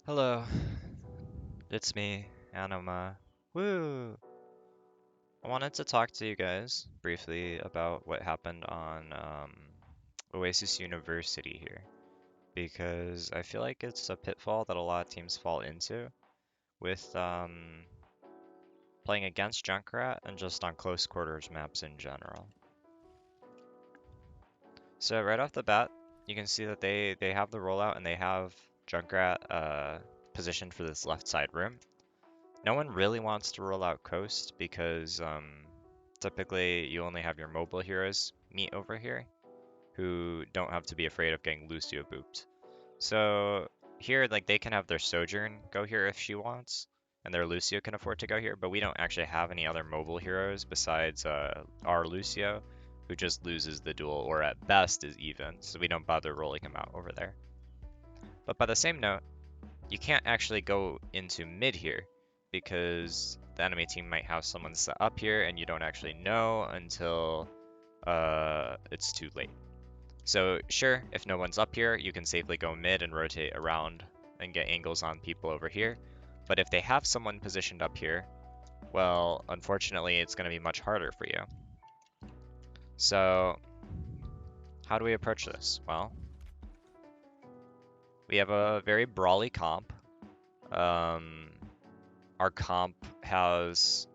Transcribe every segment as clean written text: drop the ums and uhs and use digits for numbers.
Hello, it's me, Anima. Woo! I wanted to talk to you guys briefly about what happened on Oasis University here, because I feel like it's a pitfall that a lot of teams fall into with playing against Junkrat and just on close quarters maps in general. So right off the bat, you can see that they have the rollout and they have Junkrat positioned for this left side room. No one really wants to roll out Coast because typically you only have your mobile heroes meet over here who don't have to be afraid of getting Lucio booped. So here, like they can have their Sojourn go here if she wants, and their Lucio can afford to go here, but we don't actually have any other mobile heroes besides our Lucio, who just loses the duel or at best is even, so we don't bother rolling him out over there. But by the same note, you can't actually go into mid here because the enemy team might have someone set up here and you don't actually know until it's too late. So sure, if no one's up here, you can safely go mid and rotate around and get angles on people over here. But if they have someone positioned up here, well, unfortunately, it's going to be much harder for you. So how do we approach this? Well, we have a very brawly comp. Our comp has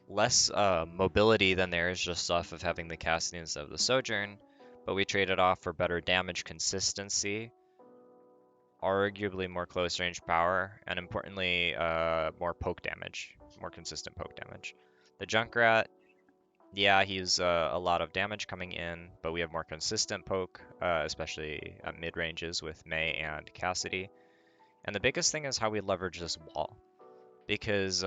less mobility than theirs just off of having the casting instead of the Sojourn, but we traded off for better damage consistency, arguably more close range power, and importantly, more poke damage, more consistent poke damage. The Junkrat, yeah, he's a lot of damage coming in, but we have more consistent poke, especially at mid ranges with Mei and Cassidy. And the biggest thing is how we leverage this wall, because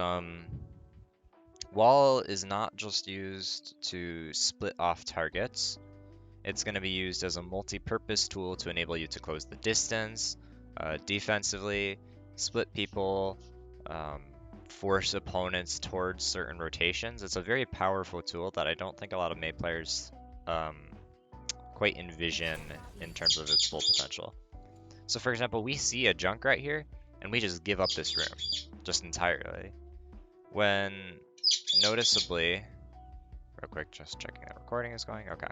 wall is not just used to split off targets. It's going to be used as a multi-purpose tool to enable you to close the distance, defensively, split people, force opponents towards certain rotations. It's a very powerful tool that I don't think a lot of Mei players quite envision in terms of its full potential. So for example, we see a Junkrat here, and we just give up this room, just entirely. When noticeably, real quick, just checking that recording is going, okay.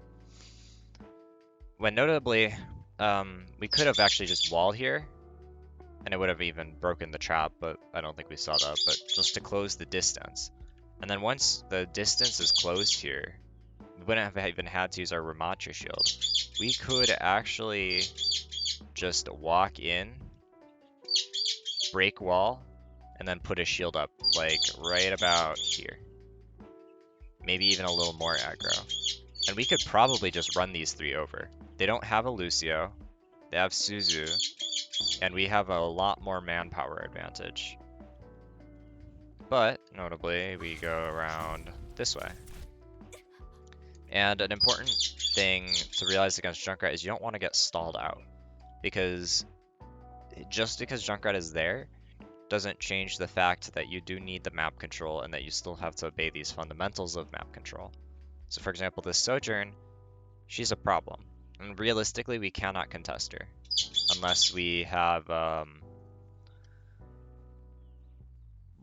When notably, we could have actually just walled here, and it would have even broken the trap, but I don't think we saw that, but just to close the distance. And then once the distance is closed here, we wouldn't have even had to use our Ramatra shield. We could actually just walk in, break wall, and then put a shield up, like right about here. Maybe even a little more aggro. And we could probably just run these three over. They don't have a Lucio, they have Suzu, and we have a lot more manpower advantage. But, notably, we go around this way. And an important thing to realize against Junkrat is you don't want to get stalled out. Because just because Junkrat is there doesn't change the fact that you do need the map control and that you still have to obey these fundamentals of map control. So for example, this Sojourn, she's a problem. And realistically, we cannot contest her. Unless we have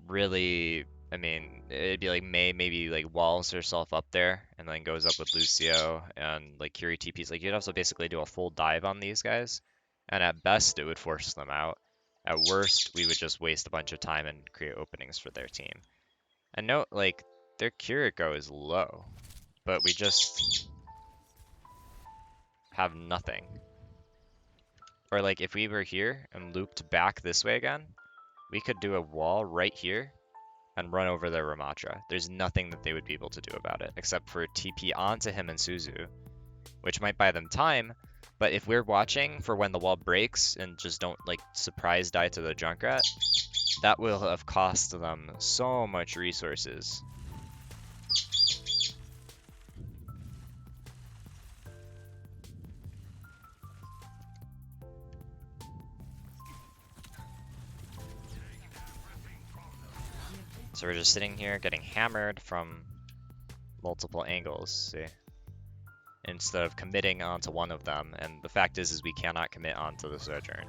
really, I mean, it'd be like Mei maybe like walls herself up there and then goes up with Lucio and like Curie TPs. Like you'd have to basically do a full dive on these guys. And at best, it would force them out. At worst, we would just waste a bunch of time and create openings for their team. And note, like, their Kiriko is low, but we just have nothing. Or like if we were here and looped back this way again, we could do a wall right here and run over their Ramatra. There's nothing that they would be able to do about it except for TP onto him and Suzu, which might buy them time. But if we're watching for when the wall breaks and just don't like surprise die to the Junkrat, that will have cost them so much resources. So we're just sitting here getting hammered from multiple angles, see? Instead of committing onto one of them, and the fact is we cannot commit onto the Sojourn.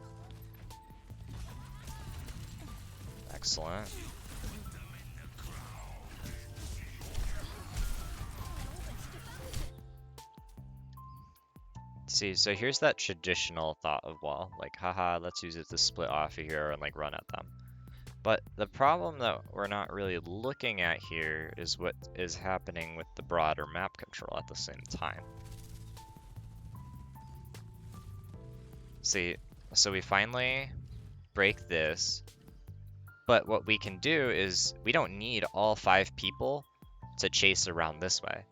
Excellent. See, so here's that traditional thought of wall, like, haha, let's use it to split off of here and like run at them. But the problem that we're not really looking at here is what is happening with the broader map control at the same time. See, so we finally break this, but what we can do is we don't need all 5 people to chase around this way.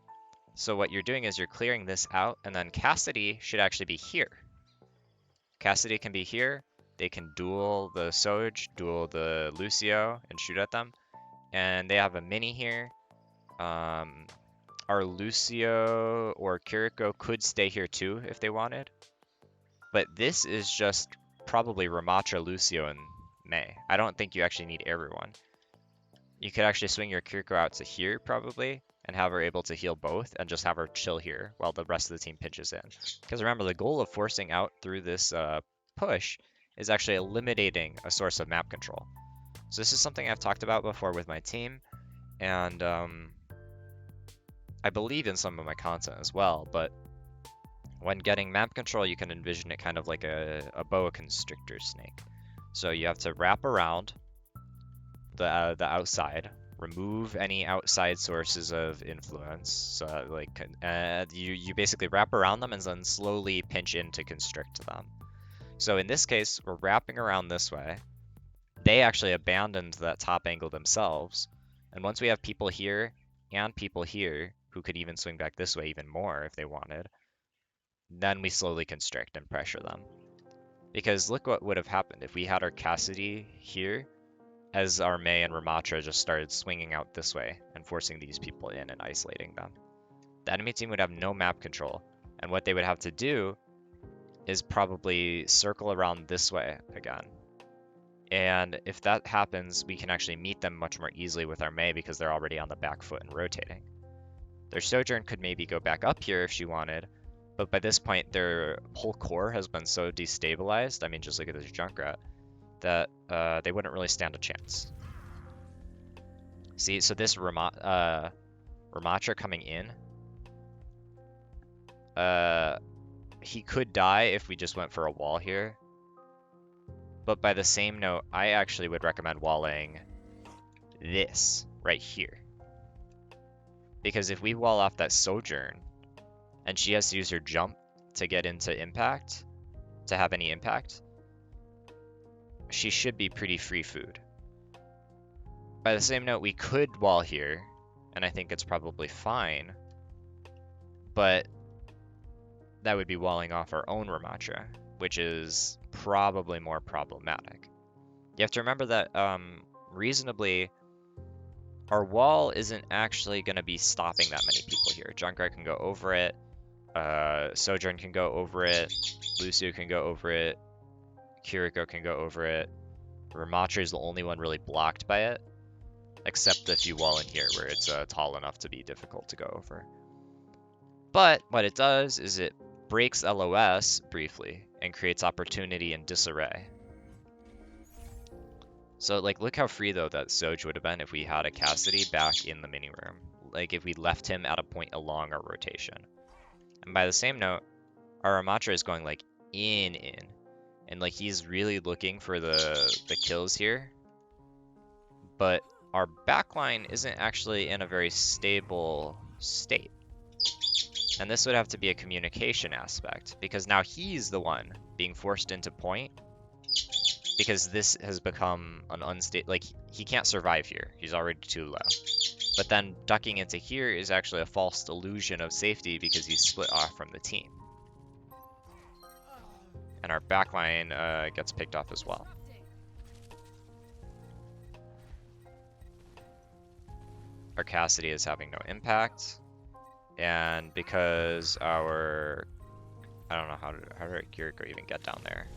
So what you're doing is you're clearing this out, and then Cassidy should actually be here. Cassidy can be here. They can duel the Soj, duel the Lucio, and shoot at them. And they have a mini here. Our Lucio or Kiriko could stay here too if they wanted. But this is just probably Ramatra, Lucio, and Mei. I don't think you actually need everyone. You could actually swing your Kiriko out to here probably, and have her able to heal both, and just have her chill here while the rest of the team pinches in. Because remember, the goal of forcing out through this push is actually eliminating a source of map control. So this is something I've talked about before with my team, and I believe in some of my content as well, but when getting map control, you can envision it kind of like a boa constrictor snake. So you have to wrap around the outside, remove any outside sources of influence. So like you basically wrap around them and then slowly pinch in to constrict them. So in this case, we're wrapping around this way. They actually abandoned that top angle themselves. And once we have people here and people here who could even swing back this way even more if they wanted, then we slowly constrict and pressure them. Because look what would have happened if we had our Cassidy here as our Mei and Ramatra just started swinging out this way and forcing these people in and isolating them. The enemy team would have no map control, and what they would have to do is probably circle around this way again. And if that happens, we can actually meet them much more easily with our Mei because they're already on the back foot and rotating. Their Sojourn could maybe go back up here if she wanted, but by this point their whole core has been so destabilized, I mean just look at this Junkrat, that they wouldn't really stand a chance. See, so this Ramatra coming in, he could die if we just went for a wall here. But by the same note, I actually would recommend walling this right here. Because if we wall off that Sojourn, and she has to use her jump to get into impact, to have any impact, she should be pretty free food. By the same note, we could wall here, and I think it's probably fine, but that would be walling off our own Ramatra, which is probably more problematic. You have to remember that reasonably, our wall isn't actually going to be stopping that many people here. Junkrat can go over it, Sojourn can go over it, Lucio can go over it, Kiriko can go over it. Ramatra is the only one really blocked by it, except if you wall in here where it's tall enough to be difficult to go over. But what it does is it breaks LOS briefly and creates opportunity and disarray. So like look how free though that Soj would have been if we had a Cassidy back in the mini room. Like if we left him at a point along our rotation. And by the same note, our Ramatra is going like in. And like he's really looking for the kills here. But our backline isn't actually in a very stable state. And this would have to be a communication aspect, because now he's the one being forced into point, because this has become an unstable, like he can't survive here. He's already too low. But then ducking into here is actually a false illusion of safety because he's split off from the team. And our backline gets picked off as well. Our Cassidy is having no impact. And because our, I don't know how did Kiriko even get down there?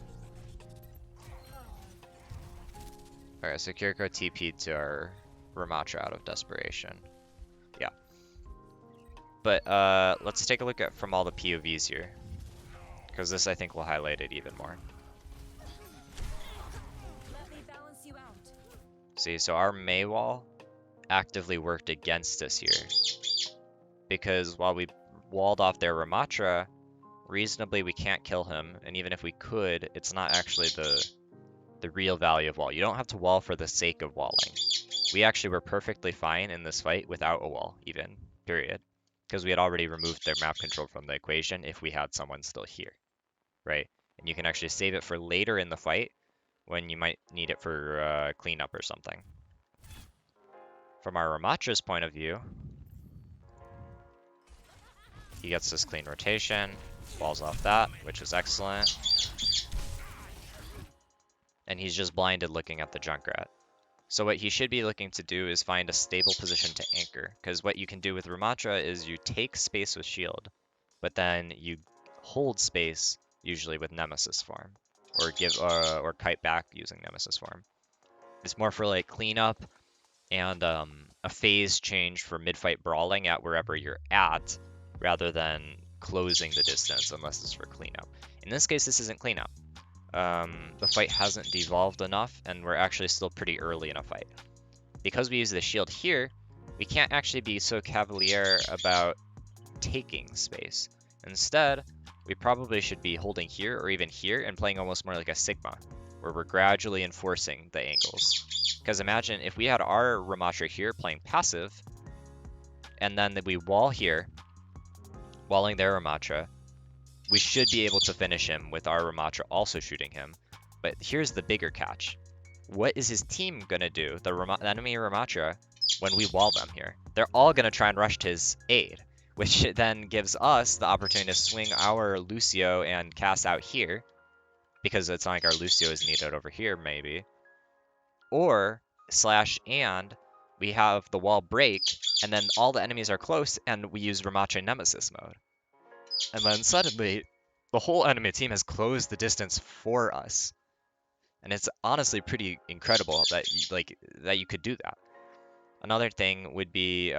Okay, so Kiriko TP'd to our Ramatra out of desperation. Yeah. But let's take a look at from all the POVs here, because this I think will highlight it even more. See, so our Mei wall actively worked against us here. Because while we walled off their Ramatra, reasonably we can't kill him, and even if we could, it's not actually the real value of wall. You don't have to wall for the sake of walling. We actually were perfectly fine in this fight without a wall, even, period. Because we had already removed their map control from the equation if we had someone still here, right? And you can actually save it for later in the fight when you might need it for cleanup or something. From our Ramatra's point of view, he gets this clean rotation, falls off that, which is excellent. And he's just blinded looking at the Junkrat. So what he should be looking to do is find a stable position to anchor, because what you can do with Ramatra is you take space with shield, but then you hold space usually with Nemesis form, or give or kite back using Nemesis form. It's more for like cleanup and a phase change for mid-fight brawling at wherever you're at, rather than closing the distance unless it's for cleanup. In this case, this isn't cleanup. The fight hasn't devolved enough, and we're actually still pretty early in a fight. Because we use the shield here, we can't actually be so cavalier about taking space. Instead, we probably should be holding here or even here and playing almost more like a Sigma, where we're gradually enforcing the angles. Because imagine if we had our Ramatra here playing passive, and then we wall here, walling their Ramatra, we should be able to finish him with our Ramatra also shooting him. But here's the bigger catch. What is his team going to do, the enemy Ramatra, when we wall them here? They're all going to try and rush to his aid, which then gives us the opportunity to swing our Lucio and cast out here, because it's not like our Lucio is needed over here, maybe. Or, and we have the wall break, and then all the enemies are close, and we use Ramatra Nemesis mode. And then suddenly, the whole enemy team has closed the distance for us. And it's honestly pretty incredible that you could do that. Another thing would be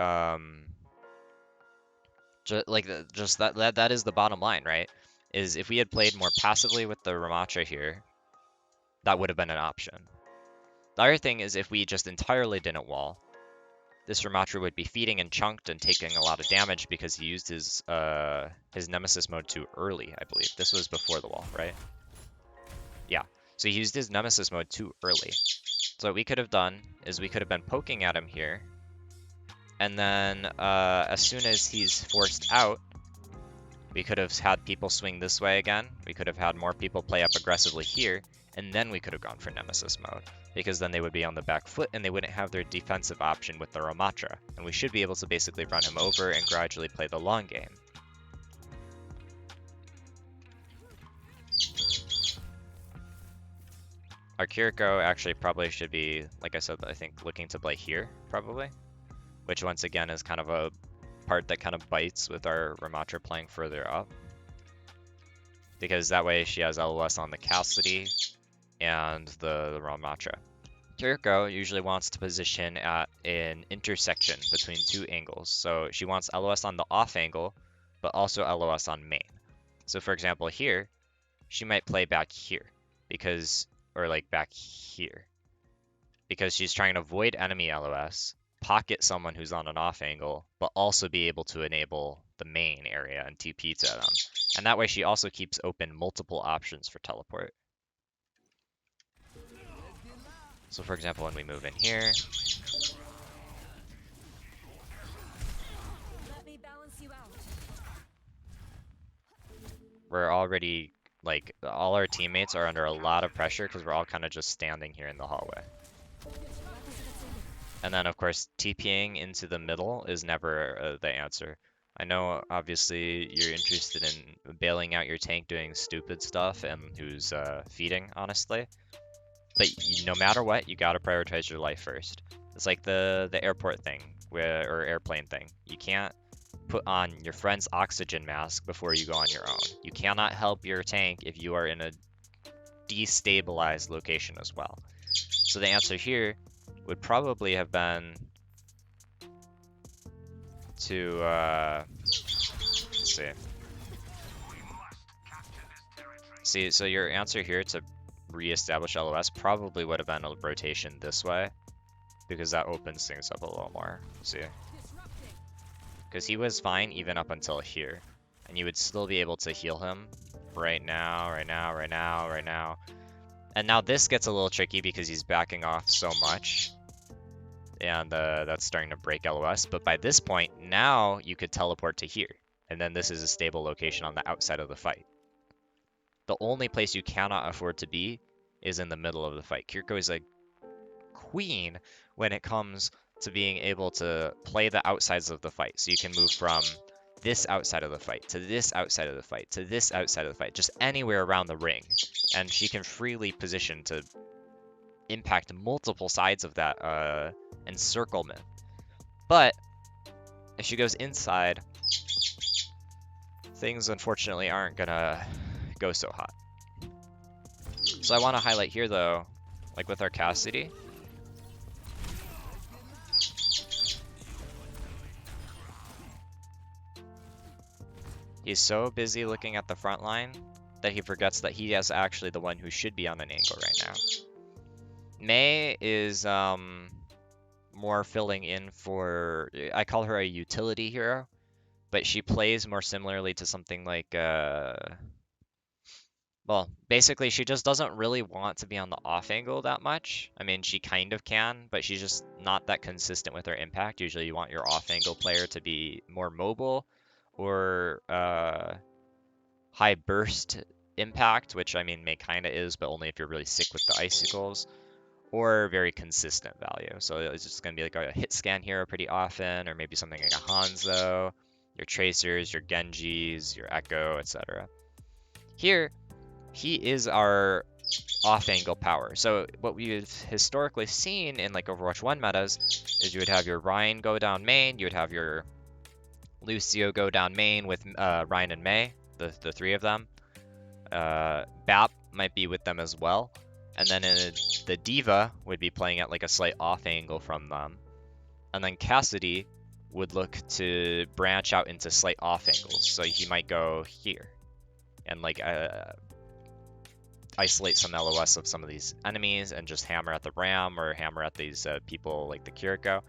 just that is the bottom line, right? Is if we had played more passively with the Ramatra here, that would have been an option. The other thing is if we just entirely didn't wall, this Ramatra would be feeding and chunked and taking a lot of damage because he used his Nemesis mode too early, I believe. This was before the wall, right? Yeah. So he used his Nemesis mode too early. So what we could have done is we could have been poking at him here. And then as soon as he's forced out, we could have had people swing this way again. We could have had more people play up aggressively here. And then we could have gone for Nemesis mode. Because then they would be on the back foot and they wouldn't have their defensive option with the Ramatra. And we should be able to basically run him over and gradually play the long game. Our Kiriko actually probably should be, like I said, I think looking to play here, probably. Which once again is kind of a part that kind of bites with our Ramatra playing further up. Because that way she has LOS on the Cassidy and the Ramatra. Kiriko usually wants to position at an intersection between two angles. So she wants LOS on the off angle, but also LOS on main. So for example here, she might play back here, because, or like back here, because she's trying to avoid enemy LOS, pocket someone who's on an off angle, but also be able to enable the main area and TP to them. And that way she also keeps open multiple options for teleport. So for example, when we move in here, we're already, like, all our teammates are under a lot of pressure because we're all kind of just standing here in the hallway. And then, of course, TPing into the middle is never the answer. I know, obviously, you're interested in bailing out your tank doing stupid stuff and who's feeding, honestly. But no matter what, you gotta prioritize your life first. It's like the airport thing, or airplane thing. You can't put on your friend's oxygen mask before you go on your own. You cannot help your tank if you are in a destabilized location as well. So the answer here would probably have been to, let's see. So your answer here to reestablish LOS probably would have been a rotation this way, because that opens things up a little more. See? Because he was fine even up until here. And you would still be able to heal him right now, right now, right now, right now. And now this gets a little tricky because he's backing off so much. And that's starting to break LOS. But by this point, now you could teleport to here. And then this is a stable location on the outside of the fight. The only place you cannot afford to be is in the middle of the fight. Kiriko is a queen when it comes to being able to play the outsides of the fight. So you can move from this outside of the fight to this outside of the fight to this outside of the fight, just anywhere around the ring. And she can freely position to impact multiple sides of that encirclement. But if she goes inside, things unfortunately aren't gonna go so hot. So I want to highlight here though, like with our Cassidy, he's so busy looking at the front line that he forgets that he is actually the one who should be on an angle right now. Mei is more filling in for, I call her a utility hero, but she plays more similarly to something like, well, basically she just doesn't really want to be on the off angle that much. I mean, she kind of can, but she's just not that consistent with her impact. Usually you want your off angle player to be more mobile or high burst impact, which I mean Mei kind of is, but only if you're really sick with the icicles, or very consistent value. So it's just going to be like a hit scan hero pretty often, or maybe something like a Hanzo, your Tracers, your Genjis, your Echo, etc. Here, he is our off-angle power. So what we've historically seen in like Overwatch 1 metas is you would have your Ryan go down main, you would have your Lucio go down main with Ryan and Mei, the three of them. Bap might be with them as well. And then the Diva would be playing at like a slight off angle from them. And then Cassidy would look to branch out into slight off angles. So he might go here and like isolate some LOS of some of these enemies and just hammer at the Ram or hammer at these people like the Kiriko.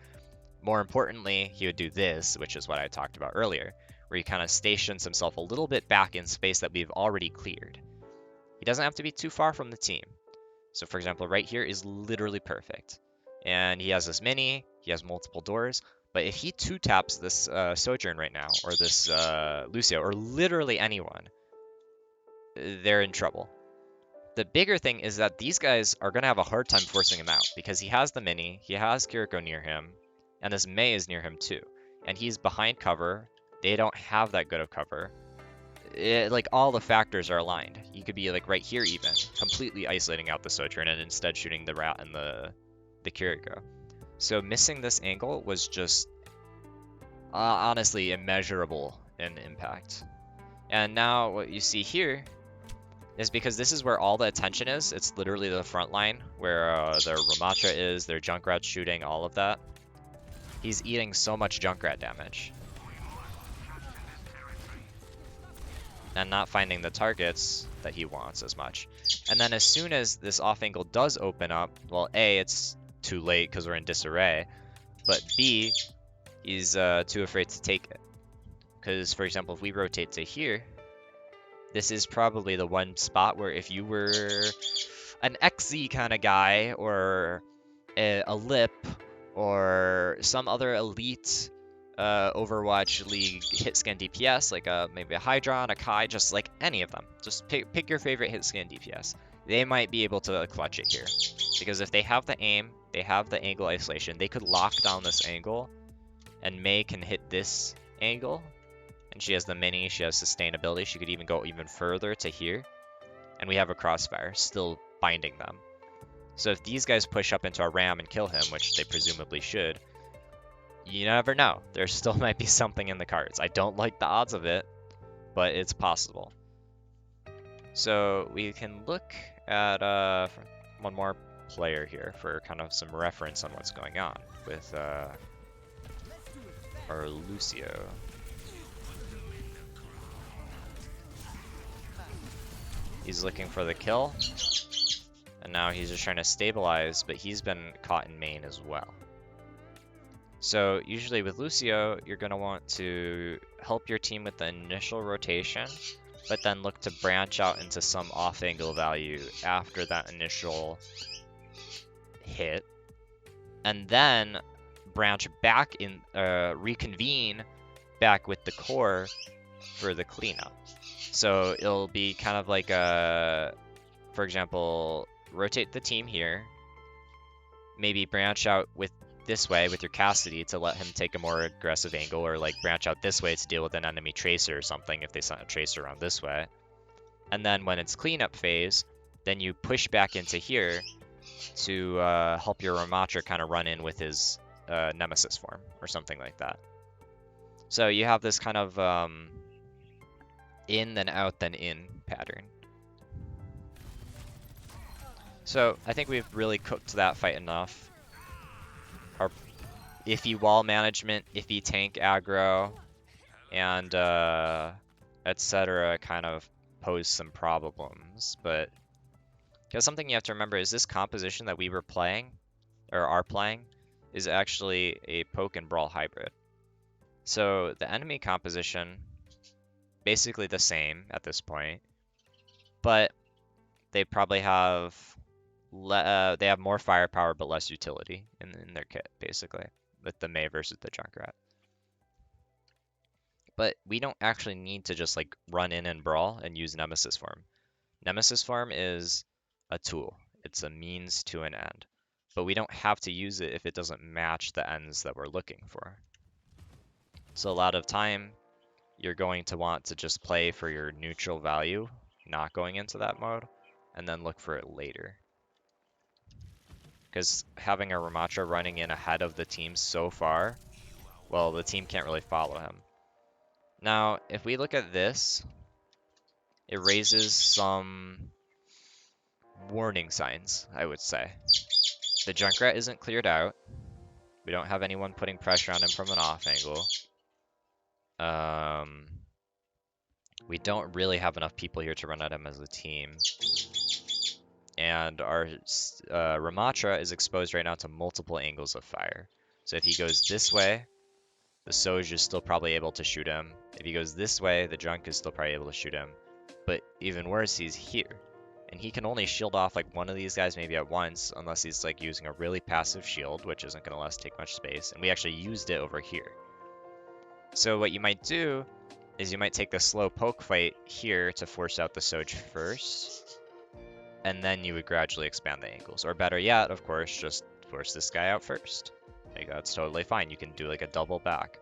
More importantly, he would do this, which is what I talked about earlier, where he kind of stations himself a little bit back in space that we've already cleared. He doesn't have to be too far from the team. So for example, right here is literally perfect. And he has this mini, he has multiple doors, but if he 2-taps this Sojourn right now, or this Lucio, or literally anyone, they're in trouble. The bigger thing is that these guys are going to have a hard time forcing him out, because he has the mini, he has Kiriko near him, and this Mei is near him too. And he's behind cover, they don't have that good of cover. Like all the factors are aligned. You could be like right here even, completely isolating out the Sojourn and instead shooting the Rat and the Kiriko. So missing this angle was just honestly immeasurable in impact. And now what you see here is because this is where all the attention is. It's literally the front line where their Ramatra is, their Junkrat shooting, all of that. He's eating so much Junkrat damage. And not finding the targets that he wants as much. And then as soon as this off angle does open up, well, A, it's too late because we're in disarray, but B, he's too afraid to take it. Because, for example, if we rotate to here, this is probably the one spot where if you were an XZ kind of guy, or a Lip, or some other elite Overwatch League hit scan DPS, like maybe a Hydron, a Kai, just like any of them. Just pick your favorite hit scan DPS. They might be able to clutch it here. Because if they have the aim, they have the angle isolation, they could lock down this angle, and Mei can hit this angle. And she has the mini, she has sustainability, she could even go even further to here. And we have a crossfire, still binding them. So if these guys push up into a Ram and kill him, which they presumably should, you never know. There still might be something in the cards. I don't like the odds of it, but it's possible. So we can look at one more player here for kind of some reference on what's going on with our Lucio. He's looking for the kill, and now he's just trying to stabilize, but he's been caught in main as well. So usually with Lucio, you're going to want to help your team with the initial rotation, but then look to branch out into some off-angle value after that initial hit, and then branch back in, reconvene back with the core for the cleanup. So it'll be kind of like a, for example, rotate the team here, maybe branch out with this way with your Cassidy to let him take a more aggressive angle, or like branch out this way to deal with an enemy tracer or something if they sent a tracer around this way. And then when it's cleanup phase, then you push back into here to help your Ramatra kind of run in with his Nemesis form or something like that. So you have this kind of in then out then in pattern. So I think we've really cooked that fight enough. Our iffy wall management, iffy tank aggro, and etc. kind of pose some problems, but because something you have to remember is this composition that we were playing, or are playing, is actually a poke and brawl hybrid. So the enemy composition, basically the same at this point, but they probably have they have more firepower but less utility in their kit, basically, with the Mei versus the Junkrat. But we don't actually need to just like run in and brawl and use Nemesis form. Nemesis form is a tool. It's a means to an end. But we don't have to use it if it doesn't match the ends that we're looking for. So a lot of time, you're going to want to just play for your neutral value, not going into that mode, and then look for it later. Because having a Ramatra running in ahead of the team so far, well, the team can't really follow him. Now, if we look at this, it raises some warning signs, I would say. The Junkrat isn't cleared out. We don't have anyone putting pressure on him from an off angle. We don't really have enough people here to run at him as a team. And our Ramatra is exposed right now to multiple angles of fire. So if he goes this way, the Soj is still probably able to shoot him. If he goes this way, the Junk is still probably able to shoot him. But even worse, he's here. And he can only shield off like one of these guys maybe at once, unless he's like using a really passive shield, which isn't going to let us take much space. And we actually used it over here. So what you might do is you might take the slow poke fight here to force out the Soj first, and then you would gradually expand the angles. Or better yet, of course, just force this guy out first. Like, that's totally fine. You can do like a double back.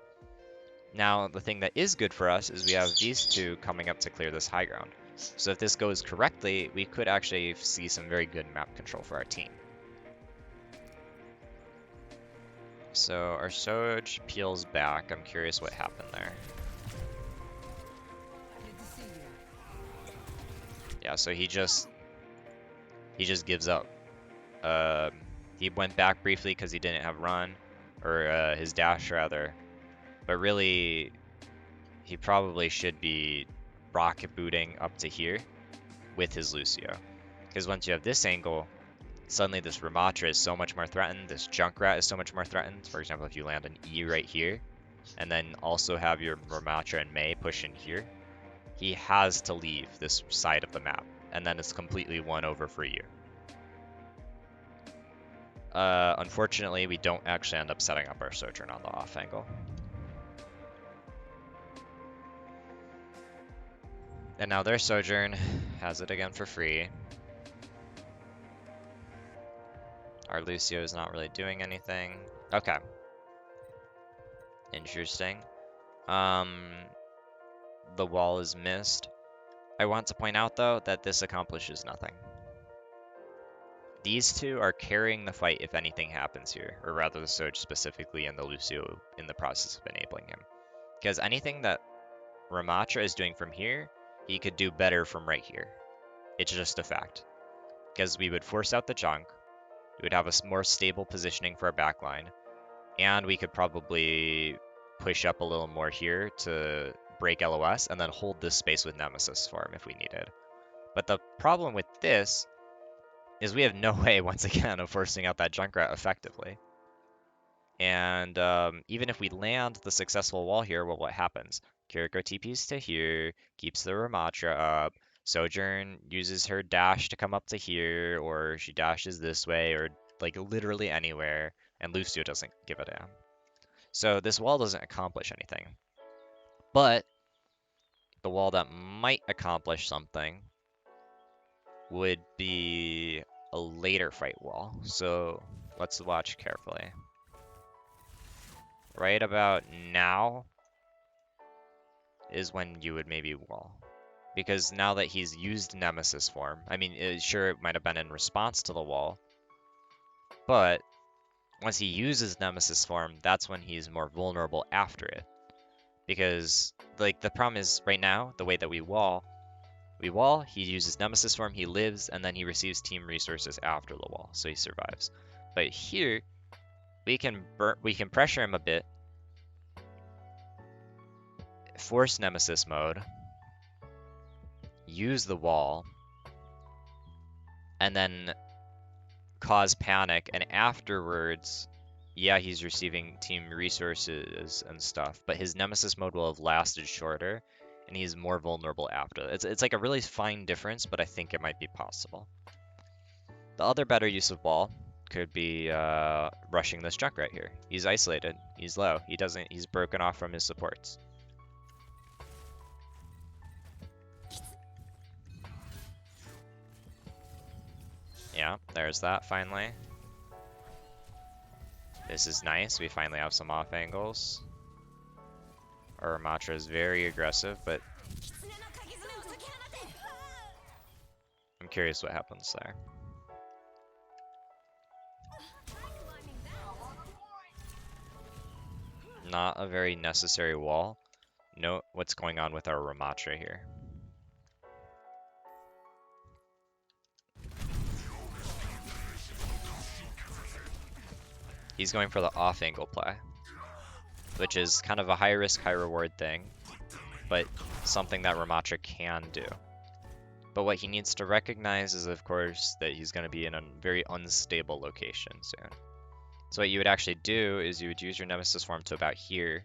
Now, the thing that is good for us is we have these two coming up to clear this high ground. So if this goes correctly, we could actually see some very good map control for our team. So our Soj peels back. I'm curious what happened there. Yeah, so he just gives up. He went back briefly because he didn't have run, or his dash rather. But really, he probably should be rocket booting up to here with his Lucio. Because once you have this angle, suddenly this Ramatra is so much more threatened, this Junkrat is so much more threatened. For example, if you land an E right here, and then also have your Ramatra and Mei push in here, he has to leave this side of the map, and then it's completely won over for you. Unfortunately, we don't actually end up setting up our Sojourn on the off angle. And now their Sojourn has it again for free. Our Lucio is not really doing anything. Okay. Interesting. The wall is missed. I want to point out, though, that this accomplishes nothing. These two are carrying the fight if anything happens here, or rather the Soj specifically and the Lucio in the process of enabling him. Because anything that Ramatra is doing from here, he could do better from right here. It's just a fact. Because we would force out the Junk, we would have a more stable positioning for our backline, and we could probably push up a little more here to break LOS and then hold this space with Nemesis for him if we needed. But the problem with this is we have no way, once again, of forcing out that Junkrat effectively. And even if we land the successful wall here, well, what happens? Kiriko TPs to here, keeps the Ramatra up. Sojourn uses her dash to come up to here, or she dashes this way, or like literally anywhere, and Lucio doesn't give a damn. So this wall doesn't accomplish anything. But the wall that might accomplish something would be a later fight wall. So let's watch carefully. Right about now is when you would maybe wall. Because now that he's used Nemesis form, I mean, sure, it might have been in response to the wall, but once he uses Nemesis form, that's when he's more vulnerable after it. Because, like, the problem is, right now, the way that we wall, he uses Nemesis form, he lives, and then he receives team resources after the wall, so he survives. But here, we can pressure him a bit, force Nemesis mode, use the wall, and then cause panic, and afterwards, yeah, he's receiving team resources and stuff, but his Nemesis mode will have lasted shorter, and he's more vulnerable after. It's like a really fine difference, but I think it might be possible. The other better use of wall could be rushing this Junkrat here. He's isolated, he's low, he's broken off from his supports. Yeah, there's that finally. This is nice, we finally have some off angles. Our Ramatra is very aggressive, but I'm curious what happens there. Not a very necessary wall. Note what's going on with our Ramatra here. He's going for the off angle play, which is kind of a high risk, high reward thing, but something that Ramatra can do. But what he needs to recognize is, of course, that he's going to be in a very unstable location soon. So what you would actually do is you would use your Nemesis form to about here,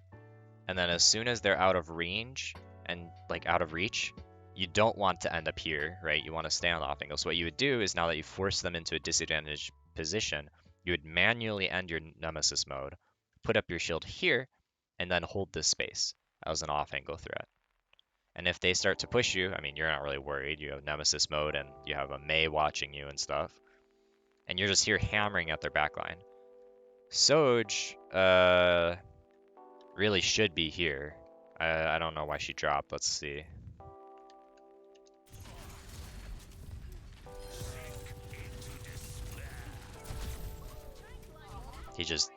and then as soon as they're out of range and like out of reach, you don't want to end up here, right? You want to stay on the off angle. So what you would do is, now that you force them into a disadvantaged position, you would manually end your Nemesis mode, put up your shield here, and then hold this space as an off angle threat. And if they start to push you, I mean, you're not really worried. You have Nemesis mode and you have a Mei watching you and stuff. And you're just here hammering at their backline. Soj really should be here. I don't know why she dropped. Let's see. He just,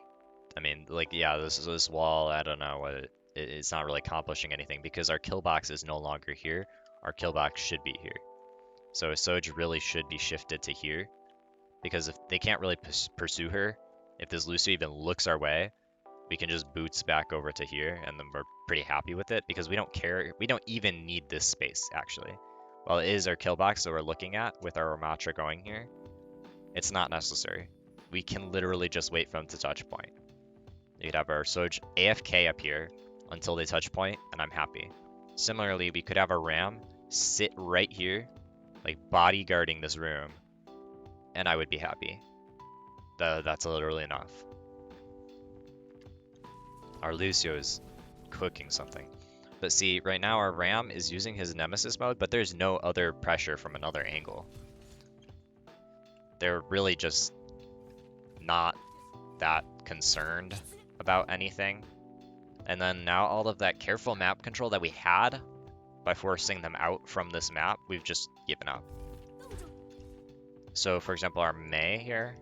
I mean, like, yeah, this wall, I don't know what it's not really accomplishing anything because our kill box is no longer here. Our kill box should be here. So Soj really should be shifted to here, because if they can't really pursue her, if this Lucio even looks our way, we can just boots back over to here, and then we're pretty happy with it because we don't care. We don't even need this space, actually. While it is our kill box that we're looking at with our Ramatra going here, it's not necessary. We can literally just wait for them to touch point. You'd have our Soj AFK up here until they touch point, and I'm happy. Similarly, we could have our Ram sit right here, like bodyguarding this room, and I would be happy. That's literally enough. Our Lucio is cooking something. But see, right now our Ram is using his Nemesis mode, but there's no other pressure from another angle. They're really just not that concerned about anything. And then now all of that careful map control that we had by forcing them out from this map, we've just given up. So for example, our Mei here,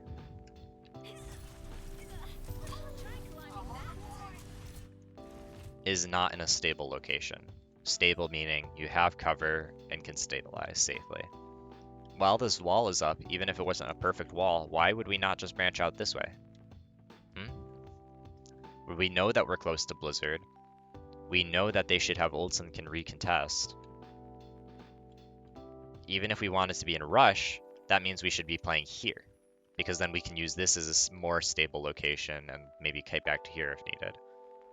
is not in a stable location. Stable meaning you have cover and can stabilize safely. While this wall is up, even if it wasn't a perfect wall, why would we not just branch out this way? We know that we're close to Blizzard. We know that they should have ults and can recontest. Even if we wanted to be in a rush, that means we should be playing here. because then we can use this as a more stable location and maybe kite back to here if needed.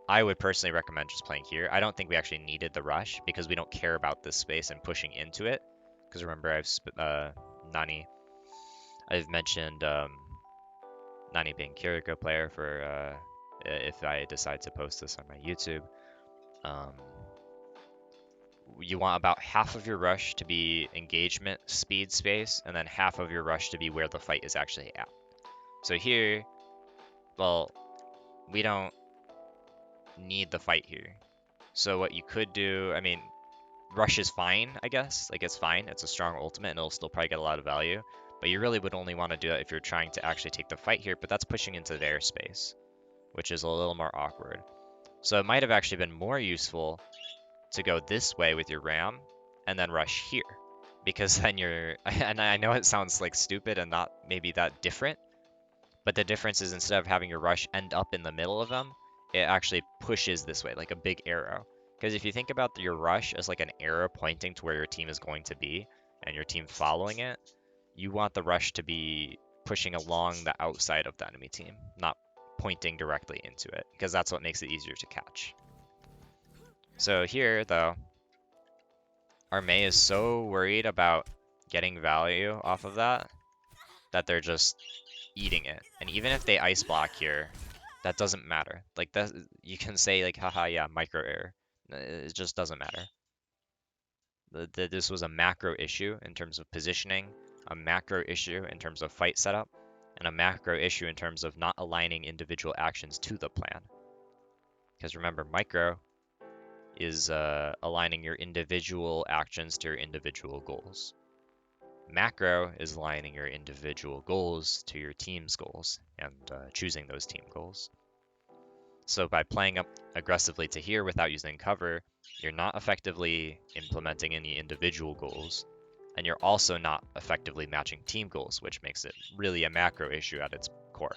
I would personally recommend just playing here. I don't think we actually needed the rush because we don't care about this space and pushing into it. Because remember, Nani. I've mentioned Nani being Kiriko player for if I decide to post this on my YouTube. You want about half of your rush to be engagement speed space, and then half of your rush to be where the fight is actually at. So here, well, we don't need the fight here. So what you could do, I mean, rush is fine, I guess. Like, it's fine. It's a strong ultimate, and it'll still probably get a lot of value. But you really would only want to do it if you're trying to actually take the fight here, but that's pushing into their space, which is a little more awkward. So it might have actually been more useful to go this way with your ram and then rush here. Because then you're, and I know it sounds like stupid and not maybe that different, but the difference is instead of having your rush end up in the middle of them, it actually pushes this way, like a big arrow. Because if you think about your rush as like an arrow pointing to where your team is going to be, and your team following it, you want the rush to be pushing along the outside of the enemy team, not pointing directly into it, because that's what makes it easier to catch. So here, though, our Mei is so worried about getting value off of that, that they're just eating it. And even if they ice block here, that doesn't matter. Like, that, you can say like, haha, yeah, micro error. It just doesn't matter. This was a macro issue in terms of positioning, a macro issue in terms of fight setup, and a macro issue in terms of not aligning individual actions to the plan. Because remember, micro is aligning your individual actions to your individual goals. Macro is aligning your individual goals to your team's goals and choosing those team goals. So by playing up aggressively to here without using cover, you're not effectively implementing any individual goals, and you're also not effectively matching team goals, which makes it really a macro issue at its core.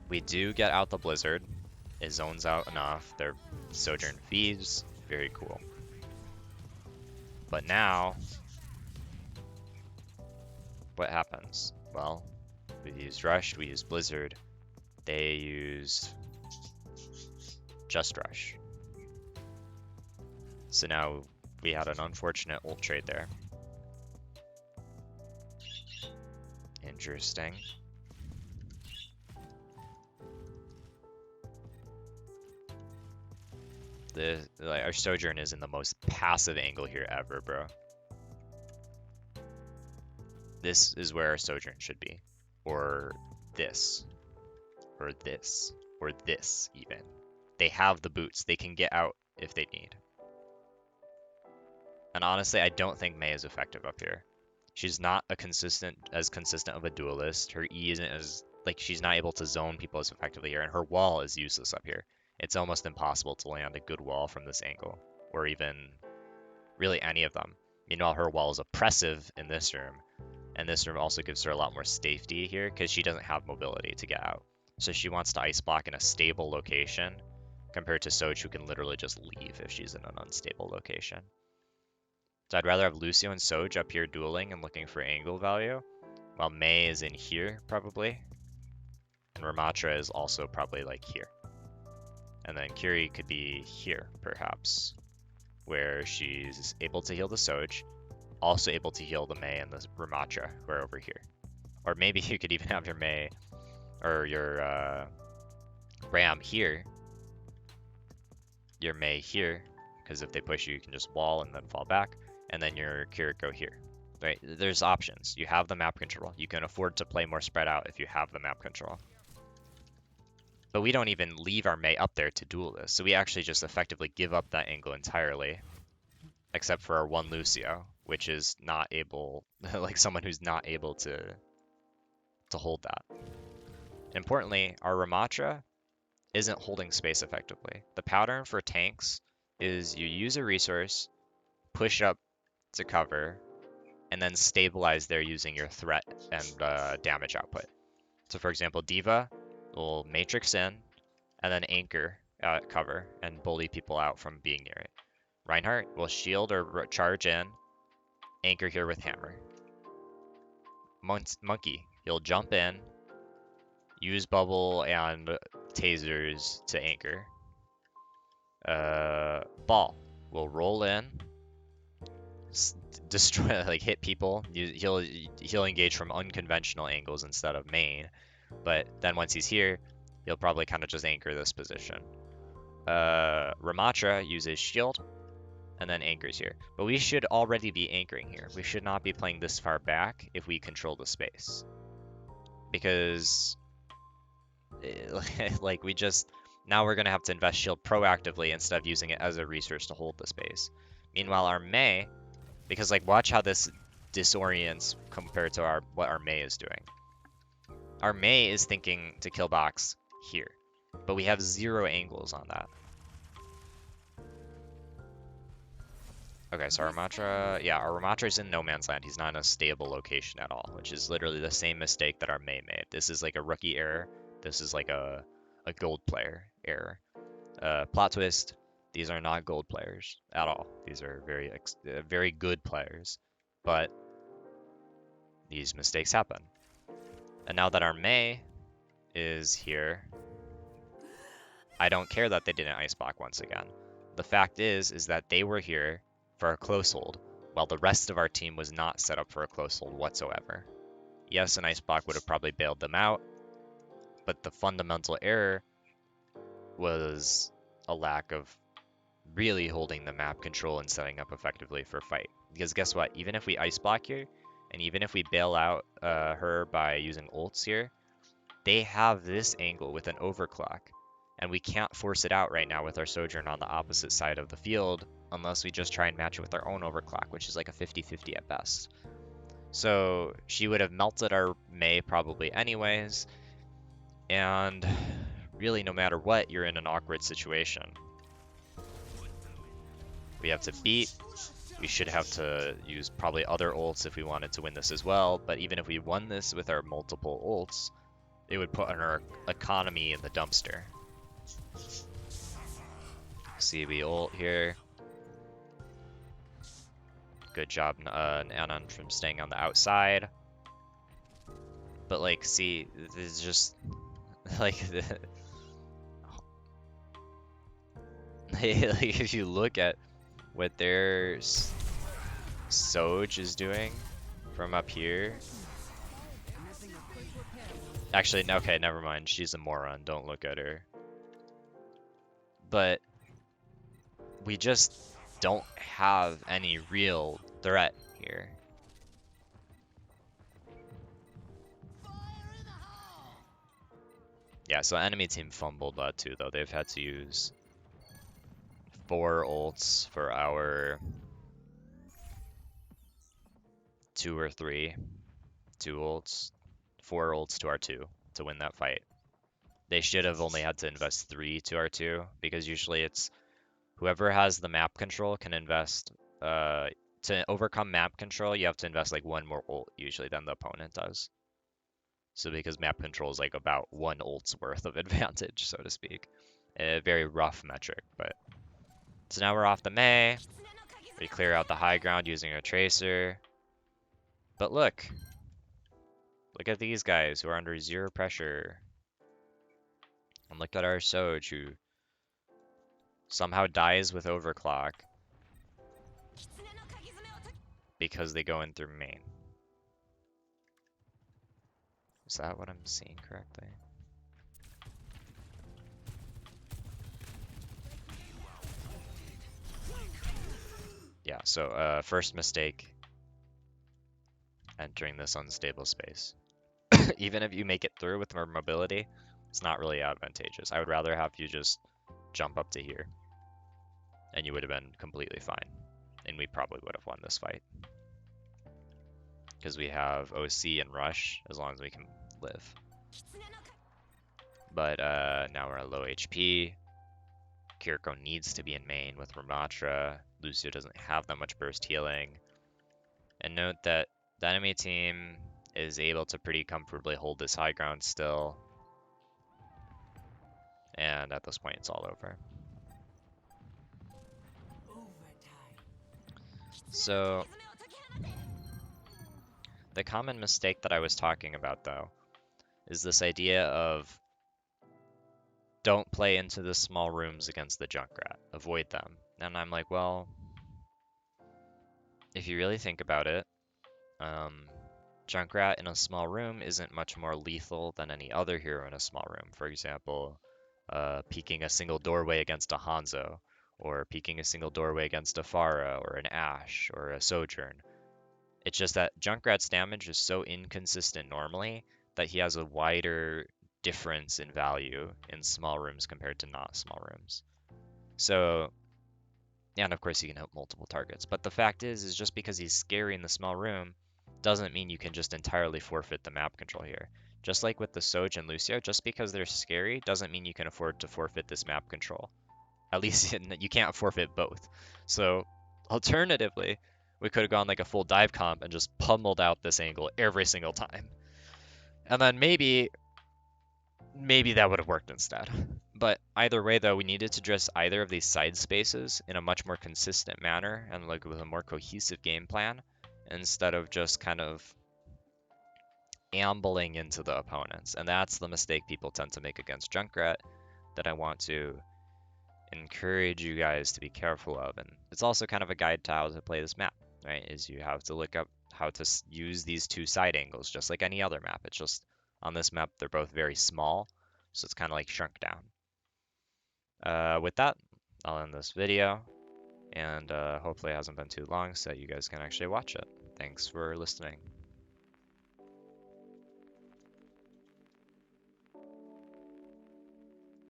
We do get out the Blizzard. It zones out enough. Their Sojourn feeds, very cool. But now, what happens? Well, we used Rush, we used Blizzard. They used just Rush. So now we had an unfortunate ult trade there. Interesting. Our Sojourn is in the most passive angle here ever, bro. This is where our Sojourn should be. Or this. Or this. Or this, even. They have the boots. They can get out if they need. And honestly, I don't think Mei is effective up here. She's not as consistent of a duelist. Her E isn't as, like, she's not able to zone people as effectively here, and her wall is useless up here. It's almost impossible to land a good wall from this angle, or even really any of them. Meanwhile, her wall is oppressive in this room, and this room also gives her a lot more safety here because she doesn't have mobility to get out. So she wants to ice block in a stable location compared to Soj, who can literally just leave if she's in an unstable location. So I'd rather have Lucio and Soj up here dueling and looking for angle value, while Mei is in here probably, and Ramatra is also probably like here. And then Kiri could be here perhaps, where she's able to heal the Soj, also able to heal the Mei and the Ramatra who are over here. Or maybe you could even have your Mei or your Ram here, your Mei here, because if they push you, you can just wall and then fall back, and then your Kiriko here. Right? There's options. You have the map control. You can afford to play more spread out if you have the map control. But we don't even leave our Mei up there to duel this, so we actually just effectively give up that angle entirely, except for our one Lucio, which is not able, like someone who's not able to hold that. Importantly, our Ramatra isn't holding space effectively. The pattern for tanks is you use a resource, push up to cover, and then stabilize there using your threat and damage output. So for example, D.Va will matrix in and then anchor at cover and bully people out from being near it. Reinhardt will shield or charge in, anchor here with hammer. Monkey. He'll jump in, use bubble and tasers to anchor. Ball will roll in, destroy, like hit people. He'll engage from unconventional angles instead of main, but then once he's here, he'll probably kind of just anchor this position. Ramatra uses shield and then anchors here, but we should already be anchoring here. We should not be playing this far back if we control the space, because like we just now we're gonna have to invest shield proactively instead of using it as a resource to hold the space. Meanwhile, our Mei, because like watch how this disorients compared to what our Mei is doing. Our Mei is thinking to kill box here, but we have 0 angles on that. Okay, so our Ramatra is in no man's land. He's not in a stable location at all, which is literally the same mistake that our Mei made. This is like a rookie error. This is like a gold player error. Plot twist, these are not gold players at all. These are very good players, but these mistakes happen. And now that our Mei is here, I don't care that they didn't ice block once again. The fact is that they were here for a close hold, while the rest of our team was not set up for a close hold whatsoever. Yes, an ice block would have probably bailed them out, but the fundamental error was a lack of really holding the map control and setting up effectively for fight. Because guess what? Even if we ice block here, and even if we bail out her by using ults here, they have this angle with an overclock, and we can't force it out right now with our Sojourn on the opposite side of the field unless we just try and match it with our own overclock, which is like a 50-50 at best. So she would have melted our Mei probably anyways, and really no matter what, you're in an awkward situation. We have to beat. We should have to use probably other ults if we wanted to win this as well, but even if we won this with our multiple ults, it would put our economy in the dumpster. See, we ult here. Good job, Anon, from staying on the outside. But like, see, this is just like, like if you look at what their Soj is doing from up here. Actually, okay, never mind. She's a moron. Don't look at her. But we just don't have any real threat here. Yeah, so enemy team fumbled that too, though. They've had to use 4 ults for our 2 or 3. 2 ults. 4 ults to our 2 to win that fight. They should have only had to invest 3 to our 2, because usually it's whoever has the map control can invest, to overcome map control, you have to invest like 1 more ult usually than the opponent does. So because map control is like about 1 ult's worth of advantage, so to speak. A very rough metric, but. So now we're off the Mei. We clear out the high ground using a tracer. But look at these guys who are under 0 pressure. And look at our Soj who somehow dies with overclock because they go in through main. Is that what I'm seeing correctly? Yeah, so first mistake, entering this unstable space. Even if you make it through with more mobility, it's not really advantageous. I would rather have you just jump up to here, and you would have been completely fine. And we probably would have won this fight. Because we have OC and Rush, as long as we can live. But now we're at low HP. Kiriko needs to be in main with Ramatra. Lucio doesn't have that much burst healing. And note that the enemy team is able to pretty comfortably hold this high ground still. And at this point, it's all over. So The common mistake that I was talking about, though, is this idea of don't play into the small rooms against the Junkrat. Avoid them. And I'm like, well, if you really think about it, Junkrat in a small room isn't much more lethal than any other hero in a small room. For example, peeking a single doorway against a Hanzo, or peeking a single doorway against a Pharah, or an Ashe, or a Sojourn. It's just that Junkrat's damage is so inconsistent normally that he has a wider difference in value in small rooms compared to not small rooms. So, yeah, and of course he can hit multiple targets. But the fact is just because he's scary in the small room doesn't mean you can just entirely forfeit the map control here. Just like with the Soj and Lucio, just because they're scary doesn't mean you can afford to forfeit this map control. At least you can't forfeit both. So, alternatively, we could have gone like a full dive comp and just pummeled out this angle every single time. And then maybe that would have worked instead. But either way, though, we needed to address either of these side spaces in a much more consistent manner and like with a more cohesive game plan instead of just kind of ambling into the opponents. And that's the mistake people tend to make against Junkrat that I want to encourage you guys to be careful of. And it's also kind of a guide to how to play this map, right? Is you have to look up how to use these two side angles just like any other map. It's just on this map, they're both very small. So it's kind of like shrunk down. With that, I'll end this video, and hopefully it hasn't been too long so that you guys can actually watch it. Thanks for listening.